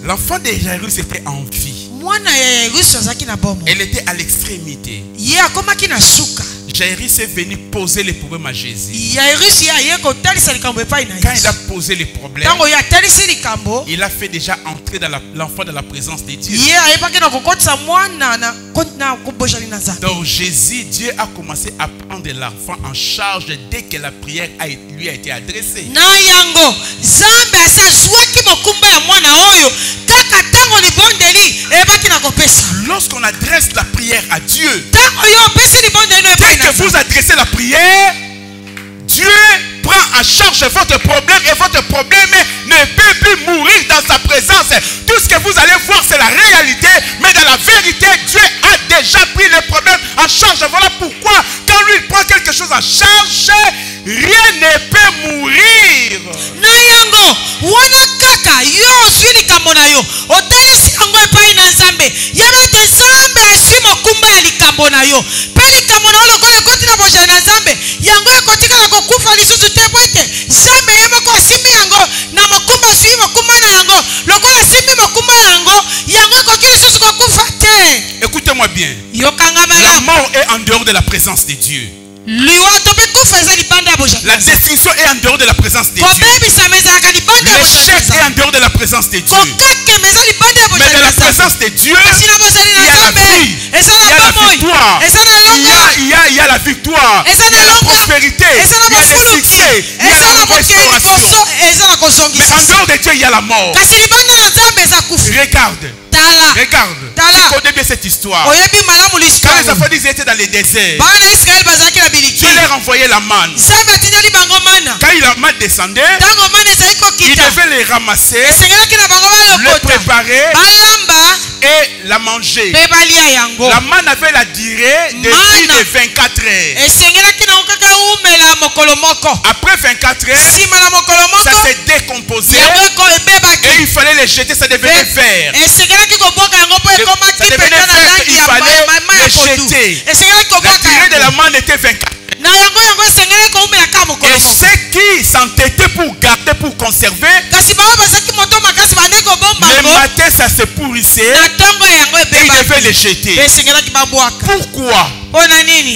L'enfant de Jairus était en vie. Elle était à l'extrémité. Jairus est venu poser les problèmes à Jésus. Quand il a posé les problèmes, il a fait déjà entrer l'enfant dans la présence de Dieu. Donc Jésus, Dieu a commencé à prendre l'enfant en charge dès que la prière lui a été adressée. Lorsqu'on adresse la prière à Dieu, dès que vous adressez la prière, Dieu prend en charge votre problème et votre problème ne peut plus mourir dans sa présence. Tout ce que vous allez voir, c'est la réalité, mais dans la vérité, Dieu a déjà pris le problème en charge. Voilà pourquoi, quand lui il prend quelque chose en charge, rien ne peut mourir. Écoutez-moi bien. La mort est en dehors de la présence de Dieu. La destruction est en dehors de la présence de Dieu. L'échec est en dehors de la présence de Dieu. Mais dans la présence de Dieu, il y a la vie, il y a la victoire, il y a la victoire, il y a la prospérité, il y a le succès, il y a la restauration. Mais en dehors de Dieu, il y a la mort. Regarde. Regarde, tu connais bien cette histoire. Quand les enfants étaient dans le désert, Dieu leur envoyait la manne. Quand la manne descendait, il devait les ramasser, le préparer et la manger. La manne avait la durée de vie de 24 heures. Après 24 heures, ça s'est décomposé et il fallait les jeter, ça devenait vert. Ça devenait vert, il fallait les jeter. La durée de la manne était 24. Et ceux qui s'entêtaient pour garder, pour conserver, le matin ça se pourrissait et ils devaient les jeter. Pourquoi?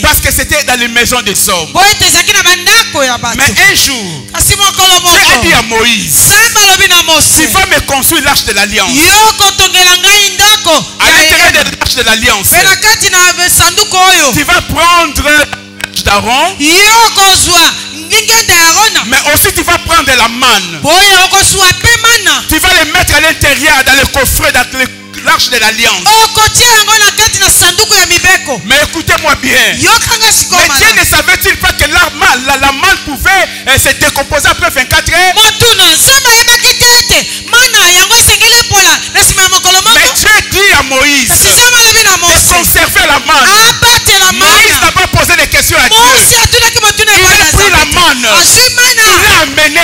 Parce que c'était dans les maisons des hommes. Mais un jour, Dieu a dit à Moïse, tu vas me construire l'arche de l'alliance. À l'intérieur de l'arche de l'alliance, tu vas prendre d'Aaron, mais aussi tu vas prendre la manne. Tu vas les mettre à l'intérieur dans le coffret, dans l'arche de l'alliance. Mais écoutez-moi bien. Mais Dieu ne savait-il pas que la manne pouvait se décomposer après 24 heures? Mais Dieu dit à Moïse de conserver la manne. Moïse n'a pas posé de questions à Dieu. Il a pris la manne. Il l'a amené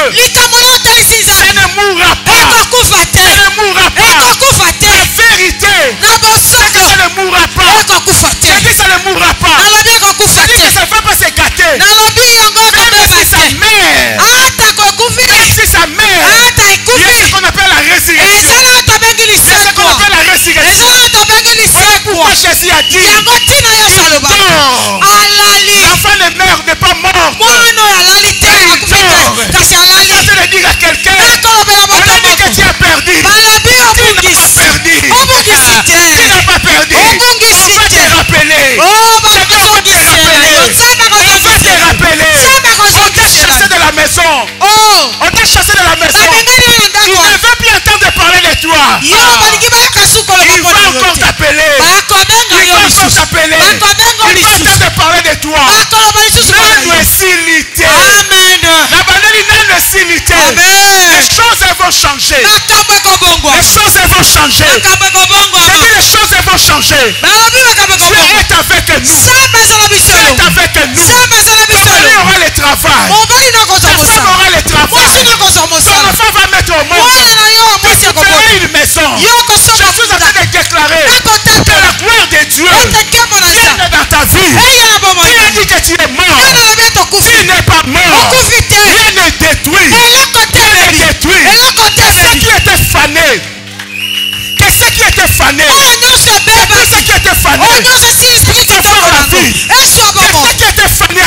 ça ne mourra pas. Ça ne mourra pas. La vérité, c'est que ça ne mourra pas. C'est que ça ne mourra pas. C'est que ça ne va pas se gâter. Même si sa mère, il y a ce qu'on appelle la résurrection. C'est ce qu'on appelle la résurrection. Voilà pourquoi Jésus a dit, il dort. L'enfant ne meurt, n'est pas mort. Il dort. Je suis de dire à quelqu'un, on a dit que tu as perdu. Tu n'as pas perdu. Tu n'as pas perdu. On va te rappeler. On va te rappeler. On t'a chassé de la maison. On t'a chassé de la maison. Il ne veut plus entendre parler de toi. Il va encore t'appeler. Il va encore t'appeler. Il va entendre parler de toi. Nano esilité. La banane nano esilité. Les choses vont changer. Les choses vont changer. Je dis les choses vont changer. Dieu est avec nous. Dieu est avec nous. Ton mari aura le travail. Ta femme aura le travail. Ton enfant va mettre au monde. Tu feras une maison. Je suis en train de déclarer que la gloire de Dieu vienne dans ta vie. Qui a dit que tu es mort? Tu n'es pas mort. Rien n'est détruit. Rien n'est détruit. Qu'est-ce qui était fané? Qu'est-ce qui était fané? Qu'est-ce qui était fané? Puisse avoir la vie. Qu'est-ce qui était fané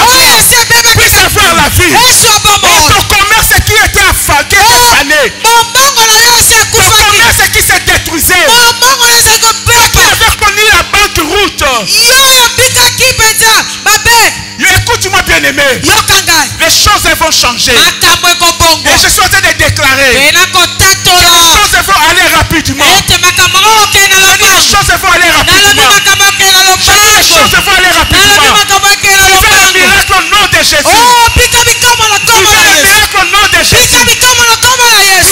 puisse avoir la vie. Et ton commerce qui était fané. Ton commerce qui s'est détruisé. Qui avait connu la banqueroute. Écoute-moi bien aimé. Les choses vont changer. Et je suis en train de déclarer que les choses vont aller rapidement. Les choses vont aller rapidement. Les choses vont aller rapidement. Tu fais le miracle au nom de Jésus. Tu fais le miracle au nom de Jésus. Tu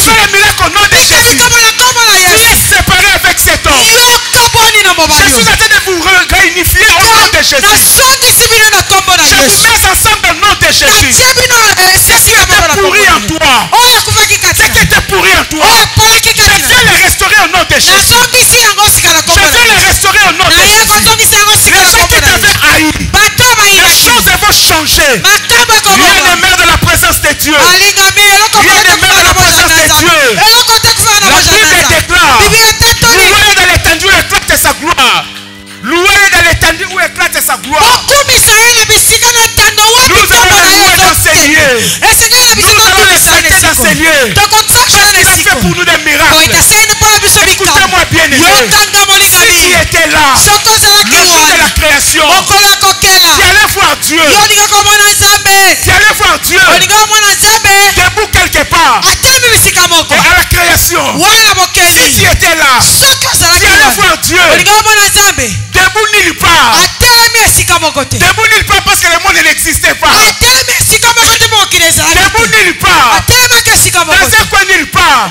fais le miracle au nom de Jésus. Tu es séparé avec cet homme. Je suis en train de vous réunifier au nom de Jésus. Je vous mets ensemble au nom de Jésus. Ce qui était pourri en toi. Ce qui était pourri en toi. Je viens le restaurer au nom de Jésus. Je viens le restaurer au nom de Jésus. Les gens qui t'avaient haï, les choses vont changer. Rien ne meurt de la présence de Dieu. Rien ne meurt de la présence de Dieu. La Bible déclare, louez dans l'étendue où éclate sa gloire. Louez dans l'étendue où éclate sa gloire. Nous allons louer dans ces lieux. Nous allons exalter dans ces lieux. Parce qu'il a fait pour nous des miracles. Écoutez-moi bien aimé. Si tu étais là, le jour de la création, tu allais voir Dieu. Tu allais voir Dieu debout quelque part. À la création. Si tu étais là, tu allais voir Dieu debout nulle part. Debout nulle part parce que le monde n'existait pas. Debout nulle part. Dans un coin nulle part.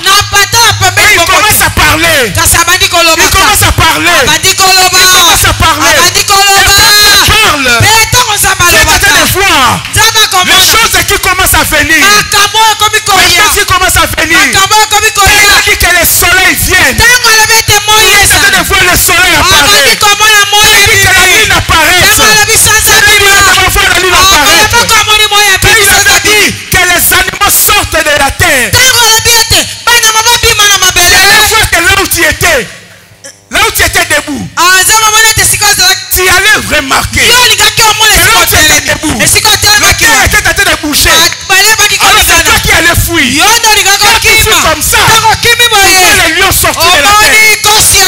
Et il commence à parler. Il commence à parler. Il commence à parler. Et quand il parle, tu es en train de voir les choses qui commencent à venir. Les choses qui commencent à venir. Il a dit que le soleil vienne. Tu es en train de voir le soleil apparaître. Il a dit que la lune apparaisse. Il a dit que la lune apparaître. Il a dit que les animaux sortent de la terre. Tu allais voir que là où tu étais debout, tu allais remarquer que là où tu étais debout, le terre était en train de bouger. Alors c'est toi qui allais fuir. Quand tu fais comme ça, tu vois les lions sortir de la terre.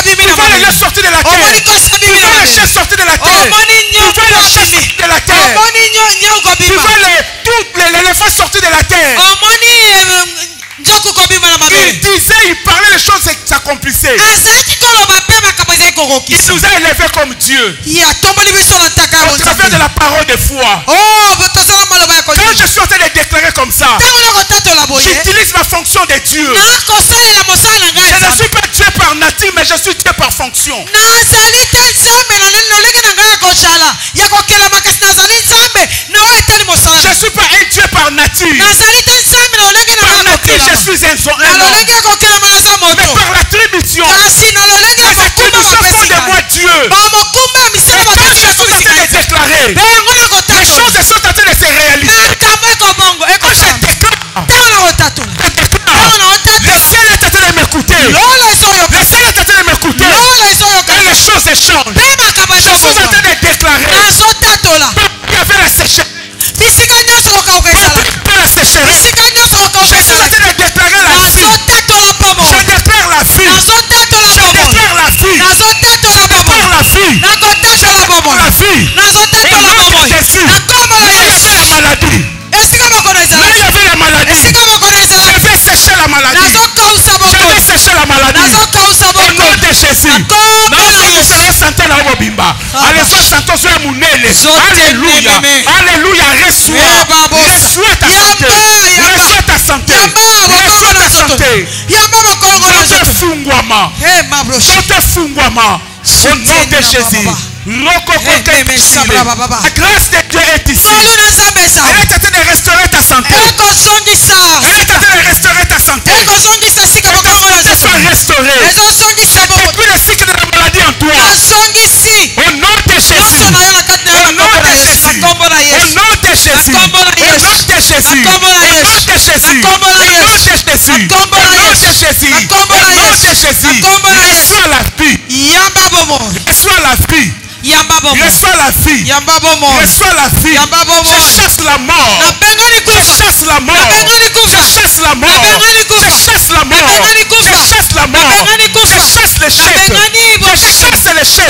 Tu vois les lions sortir de la terre. Tu vois les chiens sortir de la terre. Tu vois les chiens sortir de la terre. Tu vois l'éléphant sortir de la terre. Il disait, il parlait les choses qui s'accomplissaient. Il nous a élevés comme Dieu au travers de la parole de foi. Quand je suis en train de déclarer comme ça, j'utilise ma fonction de Dieu. Je ne suis pas Dieu par nature, mais je suis Dieu par fonction. Je ne suis pas un Dieu par nature. choses changent. Je suis en train de déclarer. Il y avait la sécheresse. Il y avait la sécheresse. Je suis en train de déclarer la vie. Je déclare la vie. Je déclare la vie. Je déclare la vie. La vie. Au nom de Jésus. Là, il y avait la maladie. Je vais sécher la maladie. Je vais sécher la maladie. Au nom de Jésus. Alléluia. Alléluia. Reçois ta santé. Reçois ta santé. Reçois ta santé. Au nom de Jésus. La grâce de Dieu est ici. Elle est en train de restaurer ta santé. Elle est en train de restaurer ta santé. Elle soit restaurée. Depuis le cycle de la maladie en toi. Au nom de Jésus. Au nom de Jésus. Au nom de Jésus. Au nom de Jésus. Au nom de Jésus. Au nom de Jésus. Au nom de Jésus. Au nom de Jésus. Reçois la vie. Reçois la vie. Reçois la vie. Reçois la vie. Je chasse la mort. Je chasse la mort. Je chasse la mort. Je chasse la mort. Je chasse la mort. Je chasse l'échec. Je chasse l'échec.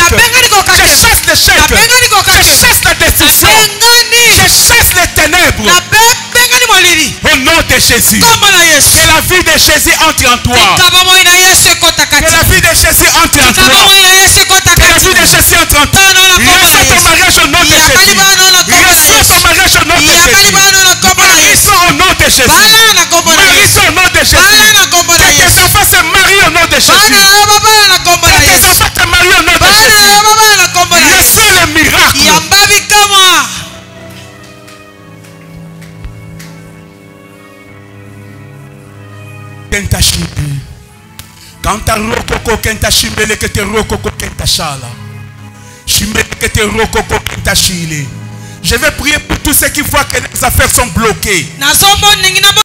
Je chasse l'échec. Je chasse la destruction. Je chasse les ténèbres. Au nom de Jésus. Que la vie de Jésus entre en toi. Que la vie de Jésus entre en toi. Que la vie de Jésus entre en toi. Reçois ton mariage au nom de Jésus. Reçois ton mariage au nom de Jésus. Marie-toi au nom de Jésus. Marie-toi au nom de Jésus. Que tes enfants se marient au nom de Jésus. Que tes enfants te marient au nom de Jésus. Reçois le miracle. Kenta shibi. Kanta rokoko kenta shimbele kete rokoko kenta shala. Shimbele kete rokoko kenta shile. Je vais prier pour tous ceux qui voient que les affaires sont bloquées.